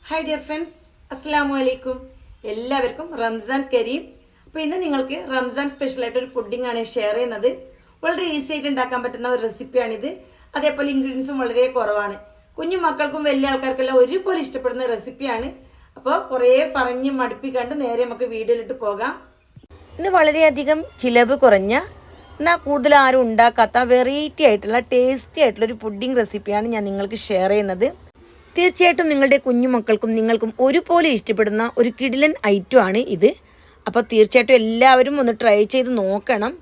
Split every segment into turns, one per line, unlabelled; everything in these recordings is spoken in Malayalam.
ഹായ് ഡിയർ ഫ്രണ്ട്സ്, അസ്സാം വലൈക്കും. എല്ലാവർക്കും റംസാൻ കരീം. അപ്പോൾ ഇന്ന് നിങ്ങൾക്ക് റംസാൻ സ്പെഷ്യലായിട്ട് ഒരു പുഡിംഗ് ഷെയർ ചെയ്യുന്നത്. വളരെ ഈസി ആയിട്ട് ഉണ്ടാക്കാൻ പറ്റുന്ന ഒരു റെസിപ്പിയാണിത്. അതേപോലെ ഇൻഗ്രീഡിയൻസും വളരെ കുറവാണ്. കുഞ്ഞു മക്കൾക്കും വലിയ ആൾക്കാർക്കെല്ലാം ഒരുപോലെ ഇഷ്ടപ്പെടുന്ന റെസിപ്പിയാണ്. അപ്പോൾ കുറേ പറഞ്ഞ് മടുപ്പിക്കാണ്ട് നേരെ നമുക്ക് വീഡിയോയിലിട്ട് പോകാം. ഇന്ന് വളരെയധികം ചിലവ് കുറഞ്ഞ എന്നാൽ കൂടുതൽ ആരും ഉണ്ടാക്കാത്ത വെറൈറ്റി ആയിട്ടുള്ള ടേസ്റ്റി ആയിട്ടുള്ള ഒരു പുഡിംഗ് റെസിപ്പിയാണ് ഞാൻ നിങ്ങൾക്ക് ഷെയർ ചെയ്യുന്നത്. തീർച്ചയായിട്ടും നിങ്ങളുടെ കുഞ്ഞുമക്കൾക്കും നിങ്ങൾക്കും ഒരുപോലെ ഇഷ്ടപ്പെടുന്ന ഒരു കിടിലൻ ഐറ്റമാണ് ഇത്. അപ്പോൾ തീർച്ചയായിട്ടും എല്ലാവരും ഒന്ന് ട്രൈ ചെയ്ത് നോക്കണം.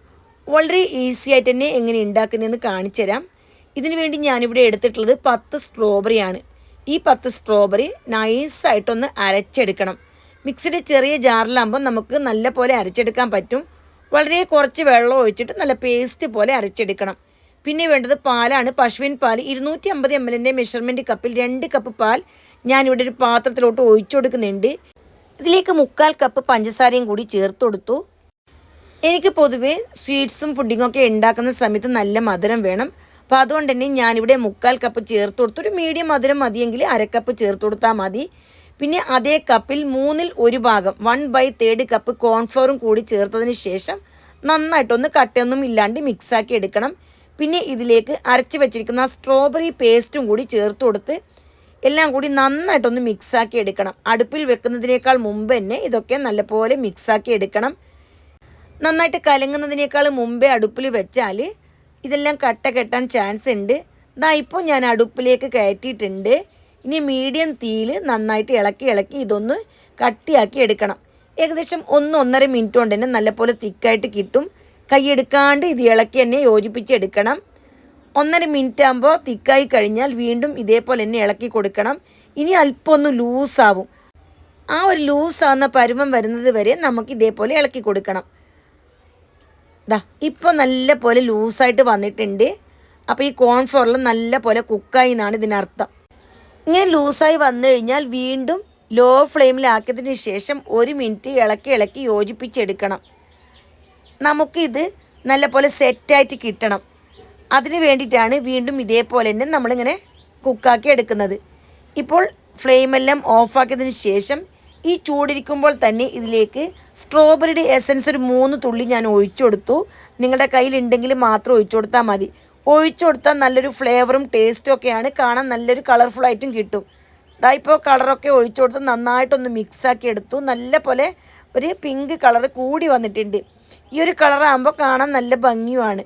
വളരെ ഈസി ആയിട്ട് തന്നെ എങ്ങനെ ഉണ്ടാക്കുന്നതെന്ന് കാണിച്ചു തരാം. ഇതിനു വേണ്ടി ഞാനിവിടെ എടുത്തിട്ടുള്ളത് 10 സ്ട്രോബെറിയാണ്. ഈ 10 സ്ട്രോബെറി നൈസായിട്ടൊന്ന് അരച്ചെടുക്കണം. മിക്സിയുടെ ചെറിയ ജാറിലാകുമ്പോൾ നമുക്ക് നല്ല പോലെ അരച്ചെടുക്കാൻ പറ്റും. വളരെ കുറച്ച് വെള്ളം ഒഴിച്ചിട്ട് നല്ല പേസ്റ്റ് പോലെ അരച്ചെടുക്കണം. പിന്നെ വേണ്ടത് പാലാണ്. പശുവിൻ പാൽ 250 ml മെഷർമെൻറ്റ് കപ്പിൽ 2 കപ്പ് പാൽ ഞാനിവിടെ ഒരു പാത്രത്തിലോട്ട് ഒഴിച്ചു കൊടുക്കുന്നുണ്ട്. ഇതിലേക്ക് 3/4 കപ്പ് പഞ്ചസാരയും കൂടി ചേർത്ത് കൊടുത്തു. എനിക്ക് പൊതുവേ സ്വീറ്റ്സും പുഡിങ്ങൊക്കെ ഉണ്ടാക്കുന്ന സമയത്ത് നല്ല മധുരം വേണം. അപ്പോൾ അതുകൊണ്ട് തന്നെ ഞാനിവിടെ 3/4 കപ്പ് ചേർത്ത് കൊടുത്തു. ഒരു മീഡിയം മധുരം മതിയെങ്കിൽ 1/2 കപ്പ് ചേർത്ത് കൊടുത്താൽ മതി. പിന്നെ അതേ കപ്പിൽ 1/3 ഭാഗം 1/3 കപ്പ് കോൺഫ്ലോറും കൂടി ചേർത്തതിന് ശേഷം നന്നായിട്ടൊന്ന് കട്ടയൊന്നും ഇല്ലാണ്ട് മിക്സാക്കി എടുക്കണം. പിന്നെ ഇതിലേക്ക് അരച്ച് വെച്ചിരിക്കുന്ന സ്ട്രോബെറി പേസ്റ്റും കൂടി ചേർത്ത് കൊടുത്ത് എല്ലാം കൂടി നന്നായിട്ടൊന്ന് മിക്സാക്കി എടുക്കണം. അടുപ്പിൽ വെക്കുന്നതിനേക്കാൾ മുമ്പ് തന്നെ ഇതൊക്കെ നല്ലപോലെ മിക്സാക്കി എടുക്കണം. നന്നായിട്ട് കലങ്ങുന്നതിനേക്കാൾ മുമ്പേ അടുപ്പിൽ വെച്ചാൽ ഇതെല്ലാം കട്ട കെട്ടാൻ ചാൻസ് ഉണ്ട്. ഇപ്പോൾ ഞാൻ അടുപ്പിലേക്ക് കയറ്റിയിട്ടുണ്ട്. ഇനി മീഡിയം തീയിൽ നന്നായിട്ട് ഇളക്കി ഇതൊന്ന് കട്ടിയാക്കി എടുക്കണം. ഏകദേശം 1-1.5 മിനിറ്റ് കൊണ്ട് തന്നെ നല്ലപോലെ തിക്കായിട്ട് കിട്ടും. കൈയെടുക്കാണ്ട് ഇത് ഇളക്കി തന്നെ യോജിപ്പിച്ചെടുക്കണം. 1.5 മിനിറ്റ് ആകുമ്പോൾ തിക്കായി കഴിഞ്ഞാൽ വീണ്ടും ഇതേപോലെ തന്നെ ഇളക്കി കൊടുക്കണം. ഇനി അല്പം ഒന്ന് ലൂസാവും. ആ ഒരു ലൂസാവുന്ന പരുവം വരുന്നത് വരെ നമുക്ക് ഇതേപോലെ ഇളക്കി കൊടുക്കണം. ഇപ്പോൾ നല്ല പോലെ ലൂസായിട്ട് വന്നിട്ടുണ്ട്. അപ്പോൾ ഈ കോൺഫ്ലോറിൽ നല്ല പോലെ കുക്കായി എന്നാണ് ഇതിനർത്ഥം. ഇങ്ങനെ ലൂസായി വന്നു കഴിഞ്ഞാൽ വീണ്ടും ലോ ഫ്ലെയിമിലാക്കിയതിന് ശേഷം 1 മിനിറ്റ് ഇളക്കി യോജിപ്പിച്ചെടുക്കണം. നമുക്കിത് നല്ലപോലെ സെറ്റായിട്ട് കിട്ടണം. അതിന് വേണ്ടിയിട്ടാണ് വീണ്ടും ഇതേപോലെ തന്നെ നമ്മളിങ്ങനെ കുക്കാക്കി എടുക്കുന്നത്. ഇപ്പോൾ ഫ്ലെയിമെല്ലാം ഓഫാക്കിയതിന് ശേഷം ഈ ചൂടിരിക്കുമ്പോൾ തന്നെ ഇതിലേക്ക് സ്ട്രോബെറിയുടെ എസൻസ് ഒരു 3 തുള്ളി ഞാൻ ഒഴിച്ചു കൊടുത്തു. നിങ്ങളുടെ കയ്യിലുണ്ടെങ്കിൽ മാത്രം ഒഴിച്ചു കൊടുത്താൽ മതി. ഒഴിച്ചു കൊടുത്താൽ നല്ലൊരു ഫ്ലേവറും ടേസ്റ്റും ഒക്കെയാണ്. കാണാൻ നല്ലൊരു കളർഫുള്ളായിട്ടും കിട്ടും. ഇപ്പോൾ കളറൊക്കെ ഒഴിച്ചു കൊടുത്ത് നന്നായിട്ടൊന്ന് മിക്സാക്കി എടുത്തു. നല്ല പോലെ ഒരു പിങ്ക് കളർ കൂടി വന്നിട്ടുണ്ട്. ഈ ഒരു കളറാകുമ്പോൾ കാണാൻ നല്ല ഭംഗിയുമാണ്.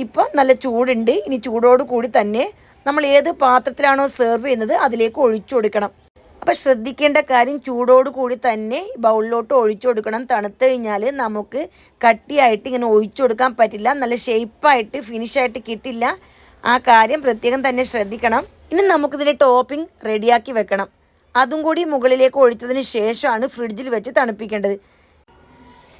ഇപ്പോൾ നല്ല ചൂടുണ്ട്. ഇനി ചൂടോട് കൂടി തന്നെ നമ്മൾ ഏത് പാത്രത്തിലാണോ സെർവ് ചെയ്യുന്നത് അതിലേക്ക് ഒഴിച്ചു കൊടുക്കണം. അപ്പോൾ ശ്രദ്ധിക്കേണ്ട കാര്യം ചൂടോട് കൂടി തന്നെ ബൗളിലോട്ട് ഒഴിച്ചു കൊടുക്കണം. തണുത്ത് കഴിഞ്ഞാൽ നമുക്ക് കട്ടിയായിട്ട് ഇങ്ങനെ ഒഴിച്ചു കൊടുക്കാൻ പറ്റില്ല. നല്ല ഷേപ്പായിട്ട് ഫിനിഷായിട്ട് കിട്ടില്ല. ആ കാര്യം പ്രത്യേകം തന്നെ ശ്രദ്ധിക്കണം. ഇനി നമുക്കിതിൻ്റെ ടോപ്പിംഗ് റെഡിയാക്കി വെക്കണം. അതും കൂടി മുകളിലേക്ക് ഒഴിച്ചതിന് ശേഷമാണ് ഫ്രിഡ്ജിൽ വെച്ച് തണുപ്പിക്കേണ്ടത്.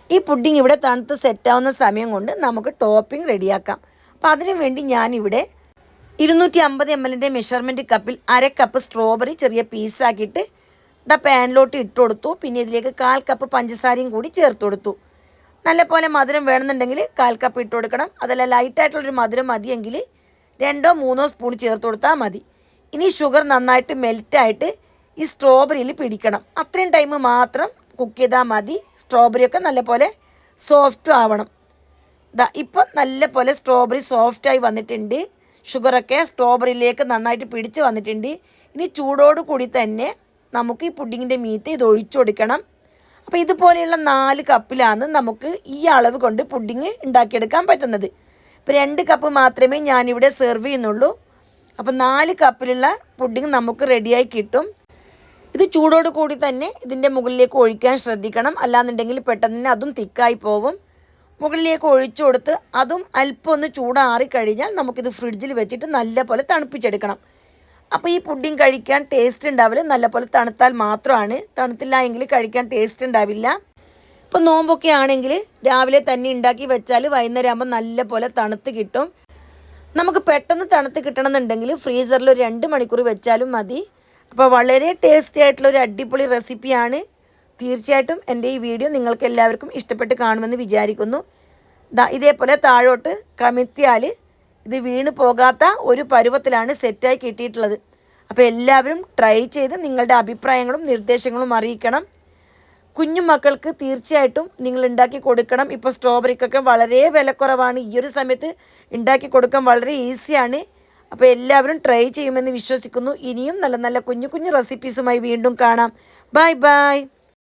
ഈ പുഡിംഗ് ഇവിടെ തണുത്ത് സെറ്റാവുന്ന സമയം കൊണ്ട് നമുക്ക് ടോപ്പിംഗ് റെഡിയാക്കാം. അപ്പോൾ അതിനു വേണ്ടി ഞാനിവിടെ 250 ml മെഷർമെൻറ്റ് കപ്പിൽ 1/2 കപ്പ് സ്ട്രോബെറി ചെറിയ പീസാക്കിയിട്ട് പാനിലോട്ട് ഇട്ട് കൊടുത്തു. പിന്നെ ഇതിലേക്ക് 1/4 കപ്പ് പഞ്ചസാരയും കൂടി ചേർത്ത് കൊടുത്തു. നല്ലപോലെ മധുരം വേണമെന്നുണ്ടെങ്കിൽ 1/4 കപ്പ് ഇട്ട് കൊടുക്കണം. അതല്ല ലൈറ്റായിട്ടുള്ളൊരു മധുരം മതിയെങ്കിൽ 2-3 സ്പൂൺ ചേർത്ത് കൊടുത്താൽ മതി. ഇനി ഷുഗർ നന്നായിട്ട് മെൽറ്റായിട്ട് ഈ സ്ട്രോബെറിയിൽ പിടിക്കണം. അത്രയും ടൈം മാത്രം കുക്ക് ചെയ്താൽ മതി. സ്ട്രോബെറിയൊക്കെ നല്ലപോലെ സോഫ്റ്റും ആവണം. ഇപ്പോൾ നല്ലപോലെ സ്ട്രോബെറി സോഫ്റ്റായി വന്നിട്ടുണ്ട്. ഷുഗറൊക്കെ സ്ട്രോബെറിയിലേക്ക് നന്നായിട്ട് പിടിച്ച് വന്നിട്ടുണ്ട്. ഇനി ചൂടോട് കൂടി തന്നെ നമുക്ക് ഈ പുഡിങ്ങിൻ്റെ മീത്ത് ഇത് ഒഴിച്ചു കൊടുക്കണം. അപ്പോൾ ഇതുപോലെയുള്ള 4 കപ്പിലാണ് നമുക്ക് ഈ അളവ് കൊണ്ട് പുഡിങ് ഉണ്ടാക്കിയെടുക്കാൻ പറ്റുന്നത്. ഇപ്പോൾ 2 കപ്പ് മാത്രമേ ഞാനിവിടെ സെർവ് ചെയ്യുന്നുള്ളൂ. അപ്പോൾ 4 കപ്പിലുള്ള പുഡിങ് നമുക്ക് റെഡിയായി കിട്ടും. ഇത് ചൂടോട് കൂടി തന്നെ ഇതിൻ്റെ മുകളിലേക്ക് ഒഴിക്കാൻ ശ്രദ്ധിക്കണം. അല്ലാന്നുണ്ടെങ്കിൽ പെട്ടെന്ന് അതും തിക്കായി പോവും. മുകളിലേക്ക് ഒഴിച്ചു കൊടുത്ത് അതും അല്പം ഒന്ന് ചൂടാറിക്കഴിഞ്ഞാൽ നമുക്കിത് ഫ്രിഡ്ജിൽ വെച്ചിട്ട് നല്ലപോലെ തണുപ്പിച്ചെടുക്കണം. അപ്പോൾ ഈ പുഡിംഗ് കഴിക്കാൻ ടേസ്റ്റ് ഉണ്ടാവില്ല. നല്ലപോലെ തണുത്താൽ മാത്രമാണ്. തണുത്തില്ല എങ്കിൽ കഴിക്കാൻ ടേസ്റ്റ് ഉണ്ടാവില്ല. ഇപ്പോൾ നോമ്പൊക്കെ ആണെങ്കിൽ രാവിലെ തന്നെ ഉണ്ടാക്കി വെച്ചാൽ വൈകുന്നേരം ആകുമ്പോൾ നല്ലപോലെ തണുത്ത് കിട്ടും. നമുക്ക് പെട്ടെന്ന് തണുത്ത് കിട്ടണമെന്നുണ്ടെങ്കിൽ ഫ്രീസറിൽ ഒരു 2 മണിക്കൂർ വെച്ചാലും മതി. അപ്പോൾ വളരെ ടേസ്റ്റി ആയിട്ടുള്ളൊരു അടിപൊളി റെസിപ്പിയാണ്. തീർച്ചയായിട്ടും എൻ്റെ ഈ വീഡിയോ നിങ്ങൾക്ക് എല്ലാവർക്കും ഇഷ്ടപ്പെട്ട് കാണുമെന്ന് വിചാരിക്കുന്നു. ഇതേപോലെ താഴോട്ട് കമിഴ്ത്തിയാൽ ഇത് വീണ് പോകാത്ത ഒരു പരുവത്തിലാണ് സെറ്റായി കിട്ടിയിട്ടുള്ളത്. അപ്പോൾ എല്ലാവരും ട്രൈ ചെയ്ത് നിങ്ങളുടെ അഭിപ്രായങ്ങളും നിർദ്ദേശങ്ങളും അറിയിക്കണം. കുഞ്ഞു മക്കൾക്ക് തീർച്ചയായിട്ടും നിങ്ങൾ ഉണ്ടാക്കി കൊടുക്കണം. ഇപ്പോൾ സ്ട്രോബെറിക്കൊക്കെ വളരെ വിലക്കുറവാണ്. ഈ ഒരു സമയത്ത് ഉണ്ടാക്കി കൊടുക്കാൻ വളരെ ഈസിയാണ്. അപ്പോൾ എല്ലാവരും ട്രൈ ചെയ്യുമെന്ന് വിശ്വസിക്കുന്നു. ഇനിയും നല്ല നല്ല കുഞ്ഞു കുഞ്ഞു റെസിപ്പീസുമായി വീണ്ടും കാണാം. Bye bye.